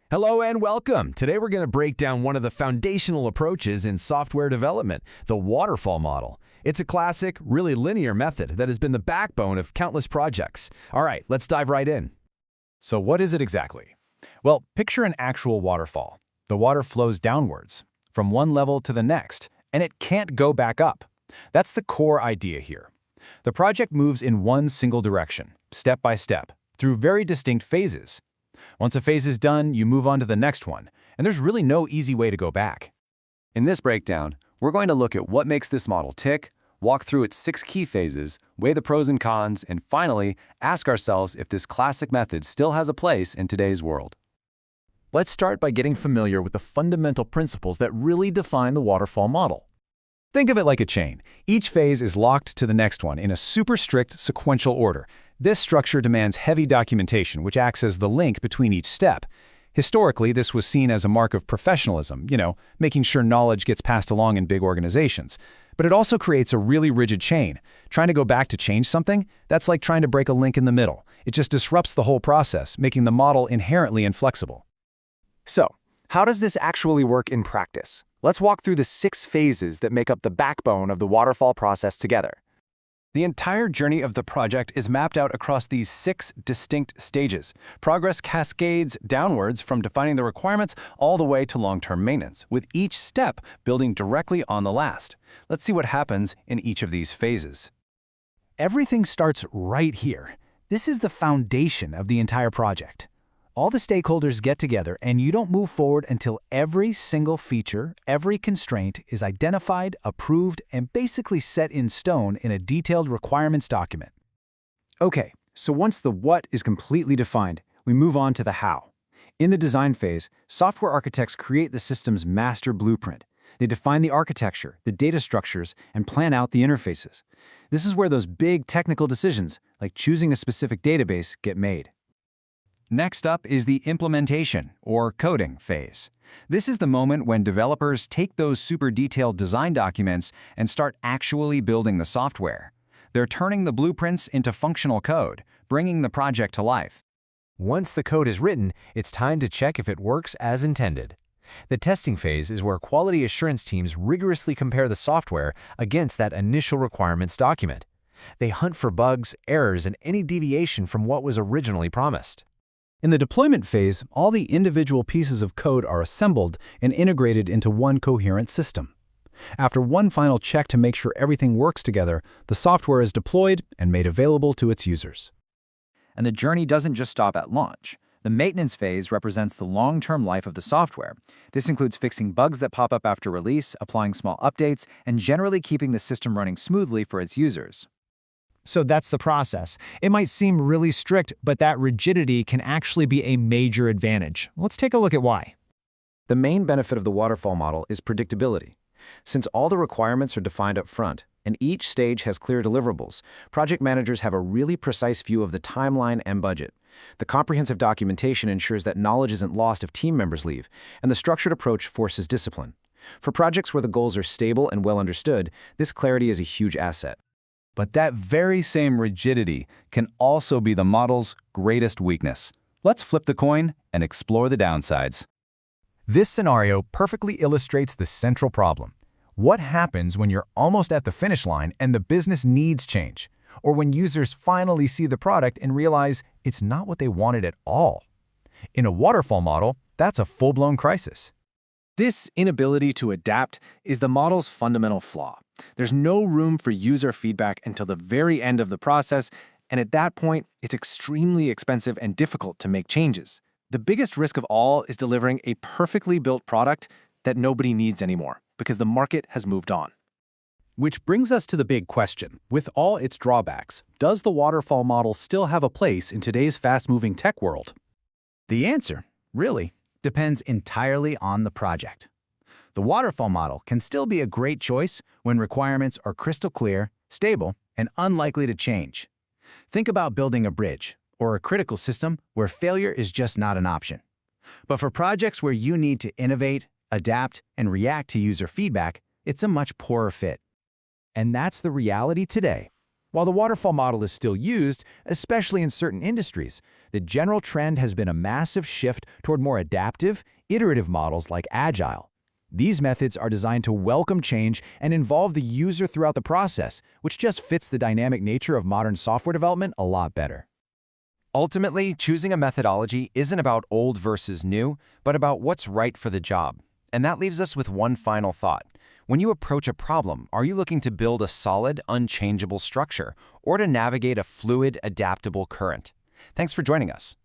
Hello and welcome. Today we're going to break down one of the foundational approaches in software development, the waterfall model. It's a classic, really linear method that has been the backbone of countless projects. All right, let's dive right in. So what is it exactly? Well, picture an actual waterfall. The water flows downwards, from one level to the next, and it can't go back up. That's the core idea here. The project moves in one single direction, step by step, through very distinct phases. Once a phase is done, you move on to the next one, and there's really no easy way to go back. In this breakdown, we're going to look at what makes this model tick, walk through its 6 key phases, weigh the pros and cons, and finally, ask ourselves if this classic method still has a place in today's world. Let's start by getting familiar with the fundamental principles that really define the waterfall model. Think of it like a chain. Each phase is locked to the next one in a super strict sequential order. This structure demands heavy documentation, which acts as the link between each step. Historically, this was seen as a mark of professionalism, making sure knowledge gets passed along in big organizations. But it also creates a really rigid chain. Trying to go back to change something, that's like trying to break a link in the middle. It just disrupts the whole process, making the model inherently inflexible. So, how does this actually work in practice? Let's walk through the 6 phases that make up the backbone of the waterfall process together. The entire journey of the project is mapped out across these 6 distinct stages. Progress cascades downwards from defining the requirements all the way to long-term maintenance, with each step building directly on the last. Let's see what happens in each of these phases. Everything starts right here. This is the foundation of the entire project. All the stakeholders get together, and you don't move forward until every single feature, every constraint is identified, approved, and basically set in stone in a detailed requirements document. Okay, so once the what is completely defined, we move on to the how. In the design phase, software architects create the system's master blueprint. They define the architecture, the data structures, and plan out the interfaces. This is where those big technical decisions, like choosing a specific database, get made. Next up is the implementation, or coding, phase. This is the moment when developers take those super detailed design documents and start actually building the software. They're turning the blueprints into functional code, bringing the project to life. Once the code is written, it's time to check if it works as intended. The testing phase is where quality assurance teams rigorously compare the software against that initial requirements document. They hunt for bugs, errors, and any deviation from what was originally promised. In the deployment phase, all the individual pieces of code are assembled and integrated into one coherent system. After one final check to make sure everything works together, the software is deployed and made available to its users. And the journey doesn't just stop at launch. The maintenance phase represents the long-term life of the software. This includes fixing bugs that pop up after release, applying small updates, and generally keeping the system running smoothly for its users. So that's the process. It might seem really strict, but that rigidity can actually be a major advantage. Let's take a look at why. The main benefit of the waterfall model is predictability. Since all the requirements are defined up front, and each stage has clear deliverables, project managers have a really precise view of the timeline and budget. The comprehensive documentation ensures that knowledge isn't lost if team members leave, and the structured approach forces discipline. For projects where the goals are stable and well understood, this clarity is a huge asset. But that very same rigidity can also be the model's greatest weakness. Let's flip the coin and explore the downsides. This scenario perfectly illustrates the central problem. What happens when you're almost at the finish line and the business needs change? Or when users finally see the product and realize it's not what they wanted at all? In a waterfall model, that's a full-blown crisis. This inability to adapt is the model's fundamental flaw. There's no room for user feedback until the very end of the process, and at that point, it's extremely expensive and difficult to make changes. The biggest risk of all is delivering a perfectly built product that nobody needs anymore, because the market has moved on. Which brings us to the big question. With all its drawbacks, does the waterfall model still have a place in today's fast-moving tech world? The answer, really, depends entirely on the project. The waterfall model can still be a great choice when requirements are crystal clear, stable, and unlikely to change. Think about building a bridge or a critical system where failure is just not an option. But for projects where you need to innovate, adapt, and react to user feedback, it's a much poorer fit. And that's the reality today. While the waterfall model is still used, especially in certain industries, the general trend has been a massive shift toward more adaptive, iterative models like Agile. These methods are designed to welcome change and involve the user throughout the process, which just fits the dynamic nature of modern software development a lot better. Ultimately, choosing a methodology isn't about old versus new, but about what's right for the job. And that leaves us with one final thought. When you approach a problem, are you looking to build a solid, unchangeable structure, or to navigate a fluid, adaptable current? Thanks for joining us.